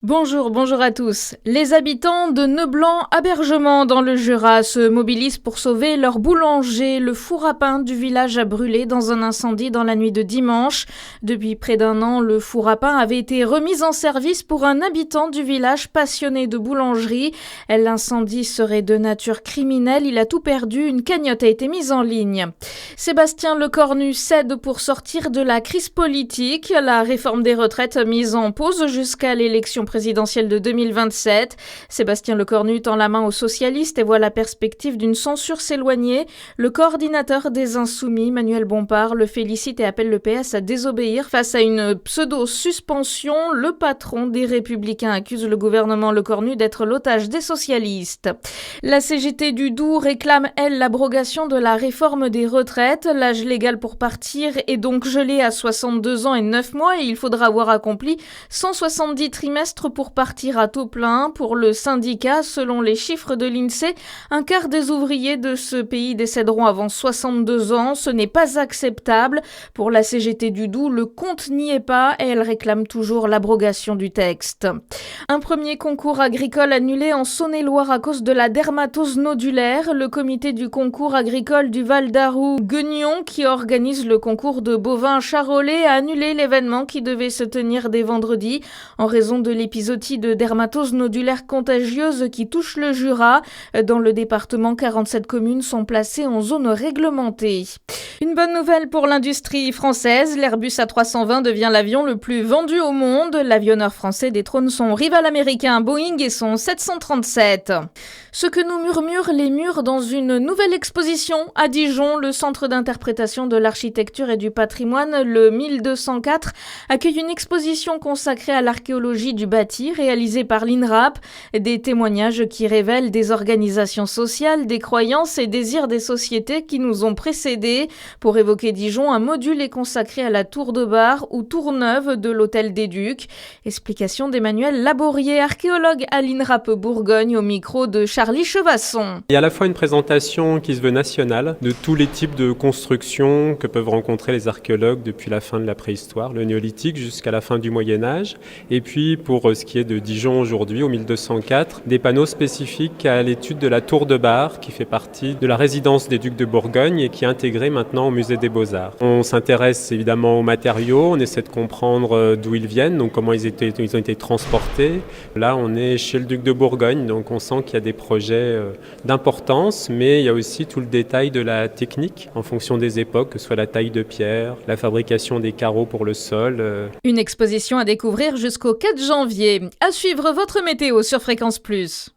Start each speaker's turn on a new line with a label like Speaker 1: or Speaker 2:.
Speaker 1: Bonjour à tous. Les habitants de Neublanc-Abergement dans le Jura se mobilisent pour sauver leur boulanger. Le four à pain du village a brûlé dans un incendie dans la nuit de dimanche. Depuis près d'un an, le four à pain avait été remis en service pour un habitant du village passionné de boulangerie. L'incendie serait de nature criminelle. Il a tout perdu. Une cagnotte a été mise en ligne. Sébastien Lecornu cède pour sortir de la crise politique. La réforme des retraites mise en pause jusqu'à l'élection présidentielle de 2027. Sébastien Lecornu tend la main aux socialistes et voit la perspective d'une censure s'éloigner. Le coordinateur des Insoumis, Manuel Bompard, le félicite et appelle le PS à désobéir face à une pseudo-suspension. Le patron des Républicains accuse le gouvernement Lecornu d'être l'otage des socialistes. La CGT du Doubs réclame, elle, l'abrogation de la réforme des retraites. L'âge légal pour partir est donc gelé à 62 ans et 9 mois et il faudra avoir accompli 170 trimestres pour partir à taux plein. Pour le syndicat, selon les chiffres de l'INSEE, un quart des ouvriers de ce pays décéderont avant 62 ans. Ce n'est pas acceptable. Pour la CGT du Doubs, le compte n'y est pas et elle réclame toujours l'abrogation du texte. Un premier concours agricole annulé en Saône-et-Loire à cause de la dermatose nodulaire. Le comité du concours agricole du Val d'Arroux-Guignon, qui organise le concours de bovins charolais, a annulé l'événement qui devait se tenir dès vendredi en raison de l'épisodie de dermatose nodulaire contagieuse qui touche le Jura. Dans le département, 47 communes sont placées en zone réglementée. Une bonne nouvelle pour l'industrie française, l'Airbus A320 devient l'avion le plus vendu au monde. L'avionneur français détrône son rival américain Boeing et son 737. Ce que nous murmurent les murs dans une nouvelle exposition à Dijon, le centre d'interprétation de l'architecture et du patrimoine, le 1204, accueille une exposition consacrée à l'archéologie du bâti réalisée par l'INRAP. Des témoignages qui révèlent des organisations sociales, des croyances et désirs des sociétés qui nous ont précédés. Pour évoquer Dijon, un module est consacré à la tour de bar ou tour neuve de l'hôtel des Ducs. Explication d'Emmanuel Laborier, archéologue à l'INRAP Bourgogne, au micro de Charlie Chevasson.
Speaker 2: Il y a à la fois une présentation qui se veut nationale de tous les types de constructions que peuvent rencontrer les archéologues depuis la fin de la préhistoire, le néolithique jusqu'à la fin du Moyen-Âge. Et puis pour ce qui est de Dijon aujourd'hui, au 1204, des panneaux spécifiques à l'étude de la tour de bar qui fait partie de la résidence des Ducs de Bourgogne et qui est intégrée maintenant au musée des Beaux-Arts. On s'intéresse évidemment aux matériaux, on essaie de comprendre d'où ils viennent, donc comment ils ont été transportés. Là, on est chez le Duc de Bourgogne, donc on sent qu'il y a des projets d'importance, mais il y a aussi tout le détail de la technique en fonction des époques, que ce soit la taille de pierre, la fabrication des carreaux pour le sol.
Speaker 1: Une exposition à découvrir jusqu'au 4 janvier. À suivre votre météo sur Fréquence Plus.